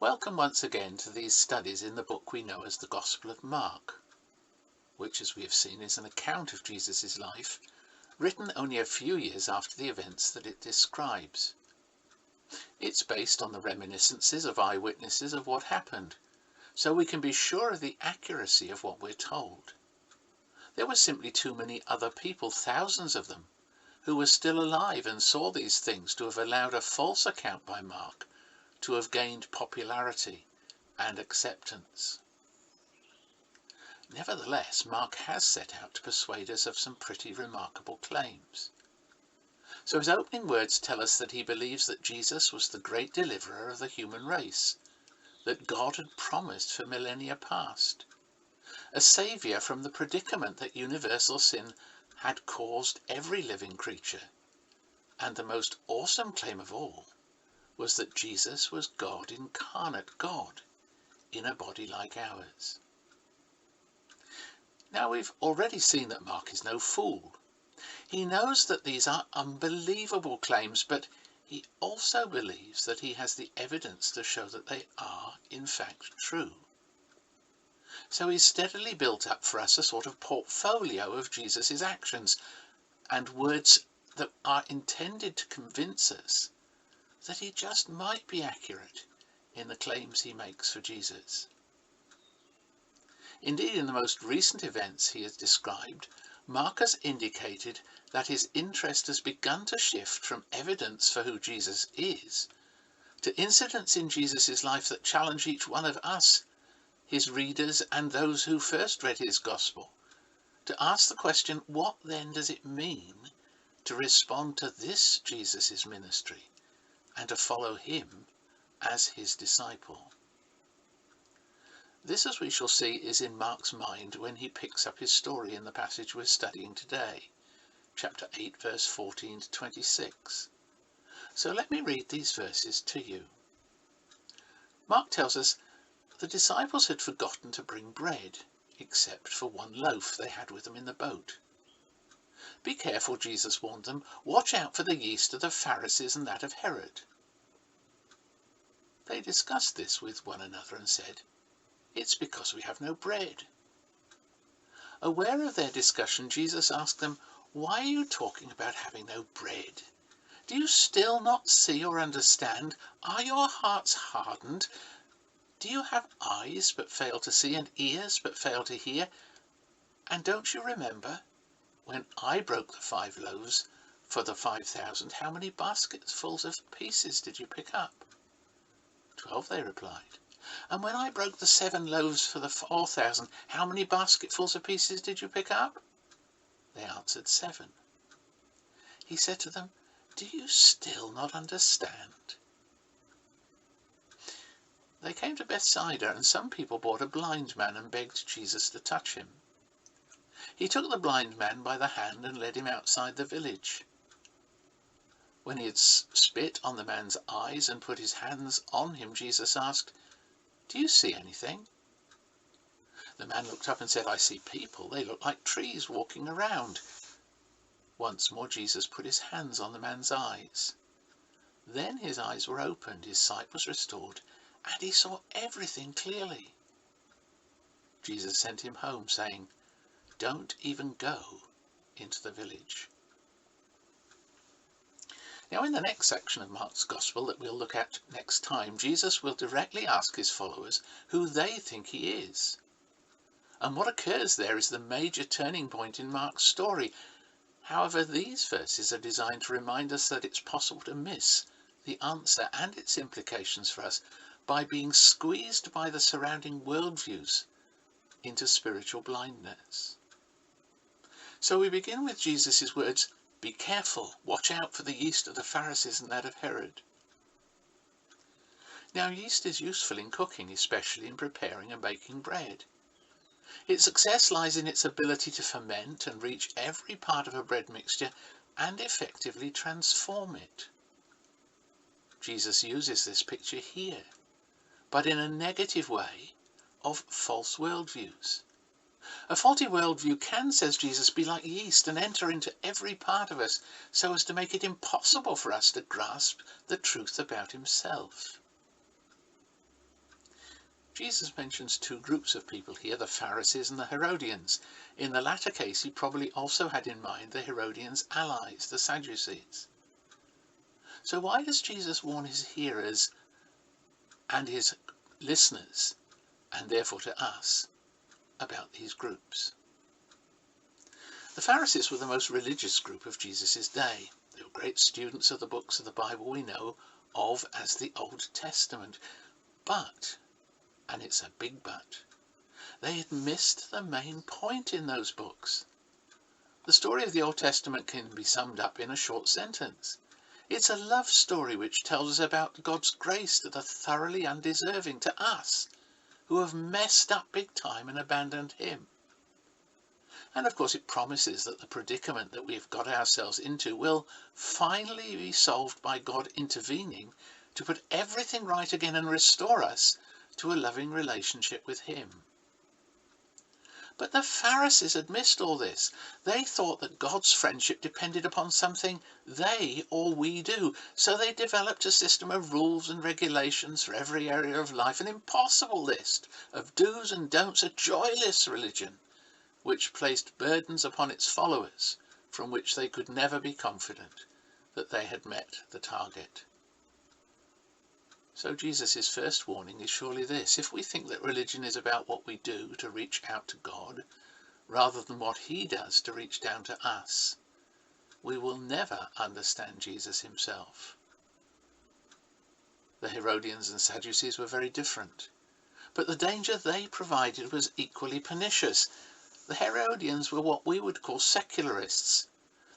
Welcome once again to these studies in the book we know as the Gospel of Mark, which, as we have seen, is an account of Jesus' life, written only a few years after the events that it describes. It's based on the reminiscences of eyewitnesses of what happened, so we can be sure of the accuracy of what we're told. There were simply too many other people, thousands of them, who were still alive and saw these things to have allowed a false account by Mark to have gained popularity and acceptance. Nevertheless, Mark has set out to persuade us of some pretty remarkable claims. So his opening words tell us that he believes that Jesus was the great deliverer of the human race, that God had promised for millennia past, a saviour from the predicament that universal sin had caused every living creature, and the most awesome claim of all was that Jesus was God incarnate, God in a body like ours. Now we've already seen that Mark is no fool. He knows that these are unbelievable claims, but he also believes that he has the evidence to show that they are in fact true. So he's steadily built up for us a sort of portfolio of Jesus' actions and words that are intended to convince us that he just might be accurate in the claims he makes for Jesus. Indeed, in the most recent events he has described, Mark has indicated that his interest has begun to shift from evidence for who Jesus is to incidents in Jesus' life that challenge each one of us, his readers and those who first read his gospel, to ask the question, what then does it mean to respond to this Jesus' ministry and to follow him as his disciple? This, as we shall see, is in Mark's mind when he picks up his story in the passage we're studying today, chapter 8, verse 14 to 26. So let me read these verses to you. Mark tells us the disciples had forgotten to bring bread, except for one loaf they had with them in the boat. Be careful, Jesus warned them. Watch out for the yeast of the Pharisees and that of Herod. They discussed this with one another and said, "It's because we have no bread." Aware of their discussion, Jesus asked them, "Why are you talking about having no bread? Do you still not see or understand? Are your hearts hardened? Do you have eyes but fail to see and ears but fail to hear? And don't you remember when I broke the 5 loaves for the 5,000, how many basketfuls of pieces did you pick up?" 12, they replied. "And when I broke the 7 loaves for the 4,000, how many basketfuls of pieces did you pick up?" They answered, 7. He said to them, "Do you still not understand?" They came to Bethsaida, and some people brought a blind man and begged Jesus to touch him. He took the blind man by the hand and led him outside the village. When he had spit on the man's eyes and put his hands on him, Jesus asked, "Do you see anything?" The man looked up and said, "I see people. They look like trees walking around." Once more Jesus put his hands on the man's eyes. Then his eyes were opened, his sight was restored, and he saw everything clearly. Jesus sent him home, saying, "Don't even go into the village." Now, in the next section of Mark's Gospel that we'll look at next time, Jesus will directly ask his followers who they think he is. And what occurs there is the major turning point in Mark's story. However, these verses are designed to remind us that it's possible to miss the answer and its implications for us by being squeezed by the surrounding worldviews into spiritual blindness. So we begin with Jesus' words, "Be careful, watch out for the yeast of the Pharisees and that of Herod." Now, yeast is useful in cooking, especially in preparing and baking bread. Its success lies in its ability to ferment and reach every part of a bread mixture and effectively transform it. Jesus uses this picture here, but in a negative way, of false worldviews. A faulty worldview can, says Jesus, be like yeast and enter into every part of us so as to make it impossible for us to grasp the truth about himself. Jesus mentions two groups of people here, the Pharisees and the Herodians. In the latter case, he probably also had in mind the Herodians' allies, the Sadducees. So why does Jesus warn his hearers and his listeners, and therefore to us, about these groups? The Pharisees were the most religious group of Jesus' day. They were great students of the books of the Bible we know of as the Old Testament. But, and it's a big but, they had missed the main point in those books. The story of the Old Testament can be summed up in a short sentence. It's a love story which tells us about God's grace to the thoroughly undeserving, to us, who have messed up big time and abandoned him. And of course it promises that the predicament that we've got ourselves into will finally be solved by God intervening to put everything right again and restore us to a loving relationship with him. But the Pharisees had missed all this. They thought that God's friendship depended upon something they or we do. So they developed a system of rules and regulations for every area of life, an impossible list of do's and don'ts, a joyless religion, which placed burdens upon its followers from which they could never be confident that they had met the target. So Jesus' first warning is surely this: if we think that religion is about what we do to reach out to God, rather than what he does to reach down to us, we will never understand Jesus himself. The Herodians and Sadducees were very different, but the danger they provided was equally pernicious. The Herodians were what we would call secularists.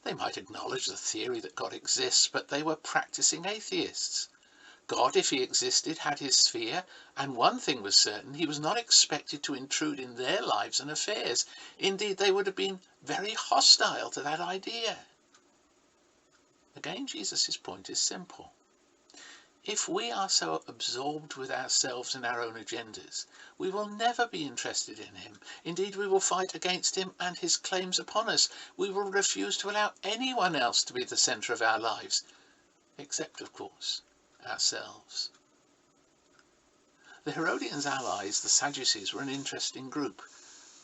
They might acknowledge the theory that God exists, but they were practicing atheists. God, if he existed, had his sphere, and one thing was certain: he was not expected to intrude in their lives and affairs. Indeed, they would have been very hostile to that idea. Again, Jesus' point is simple. If we are so absorbed with ourselves and our own agendas, we will never be interested in him. Indeed, we will fight against him and his claims upon us. We will refuse to allow anyone else to be the centre of our lives, except, of course, ourselves. The Herodians' allies, the Sadducees, were an interesting group.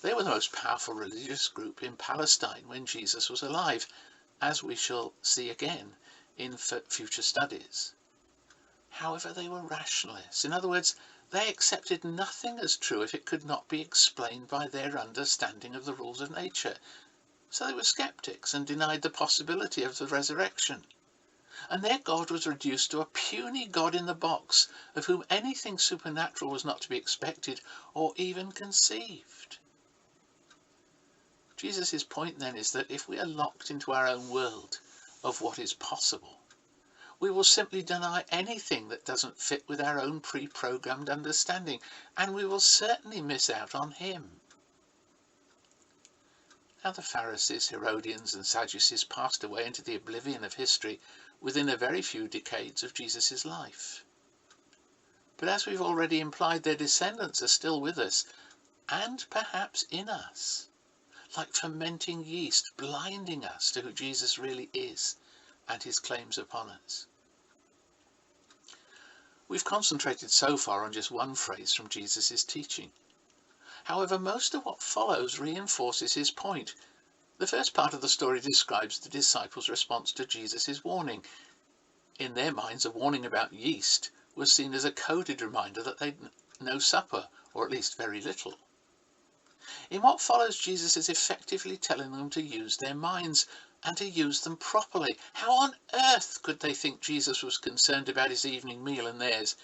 They were the most powerful religious group in Palestine when Jesus was alive, as we shall see again in future studies. However, they were rationalists. In other words, they accepted nothing as true if it could not be explained by their understanding of the rules of nature. So they were skeptics and denied the possibility of the resurrection. And their God was reduced to a puny God in the box, of whom anything supernatural was not to be expected or even conceived. Jesus' point then is that if we are locked into our own world of what is possible, we will simply deny anything that doesn't fit with our own pre-programmed understanding, and we will certainly miss out on him. Now the Pharisees, Herodians and Sadducees passed away into the oblivion of history within a very few decades of Jesus' life. But as we've already implied, their descendants are still with us, and perhaps in us, like fermenting yeast, blinding us to who Jesus really is and his claims upon us. We've concentrated so far on just one phrase from Jesus' teaching. However, most of what follows reinforces his point. The first part of the story describes the disciples' response to Jesus' warning. In their minds, a warning about yeast was seen as a coded reminder that they'd no supper, or at least very little. In what follows, Jesus is effectively telling them to use their minds, and to use them properly. How on earth could they think Jesus was concerned about his evening meal and theirs,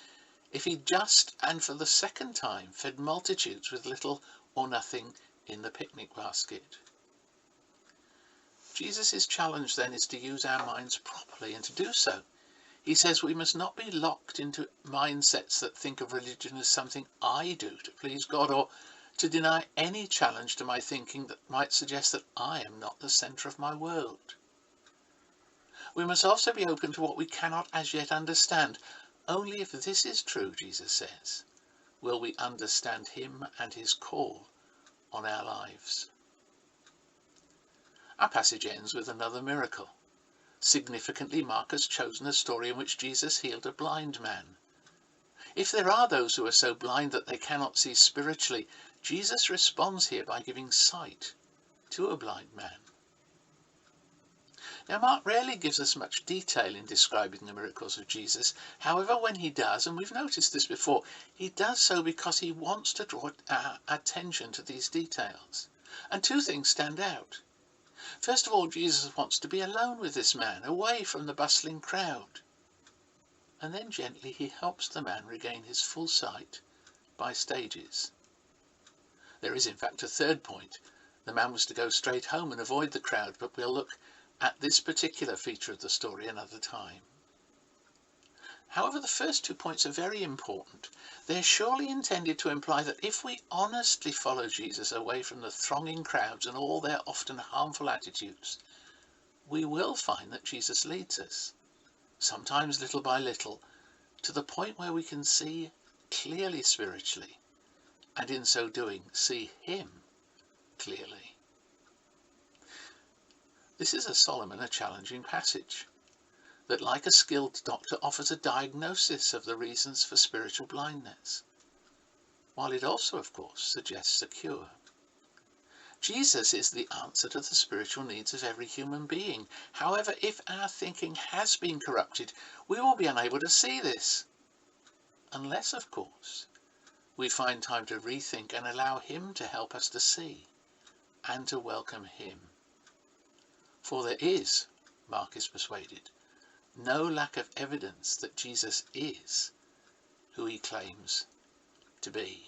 if he just and for the second time fed multitudes with little or nothing in the picnic basket? Jesus' challenge then is to use our minds properly, and to do so, he says we must not be locked into mindsets that think of religion as something I do to please God, or to deny any challenge to my thinking that might suggest that I am not the centre of my world. We must also be open to what we cannot as yet understand. Only if this is true, Jesus says, will we understand him and his call on our lives. Our passage ends with another miracle. Significantly, Mark has chosen a story in which Jesus healed a blind man. If there are those who are so blind that they cannot see spiritually, Jesus responds here by giving sight to a blind man. Now, Mark rarely gives us much detail in describing the miracles of Jesus. However, when he does, and we've noticed this before, he does so because he wants to draw our attention to these details. And two things stand out. First of all, Jesus wants to be alone with this man, away from the bustling crowd. And then gently he helps the man regain his full sight by stages. There is in fact a third point. The man was to go straight home and avoid the crowd, but we'll look at this particular feature of the story another time. However, the first 2 points are very important. They're surely intended to imply that if we honestly follow Jesus away from the thronging crowds and all their often harmful attitudes, we will find that Jesus leads us, sometimes little by little, to the point where we can see clearly spiritually, and in so doing see him clearly. This is a solemn and a challenging passage that, like a skilled doctor, offers a diagnosis of the reasons for spiritual blindness, while it also, of course, suggests a cure. Jesus is the answer to the spiritual needs of every human being. However, if our thinking has been corrupted, we will be unable to see this, unless, of course, we find time to rethink and allow him to help us to see and to welcome him. For there is, Mark is persuaded, no lack of evidence that Jesus is who he claims to be.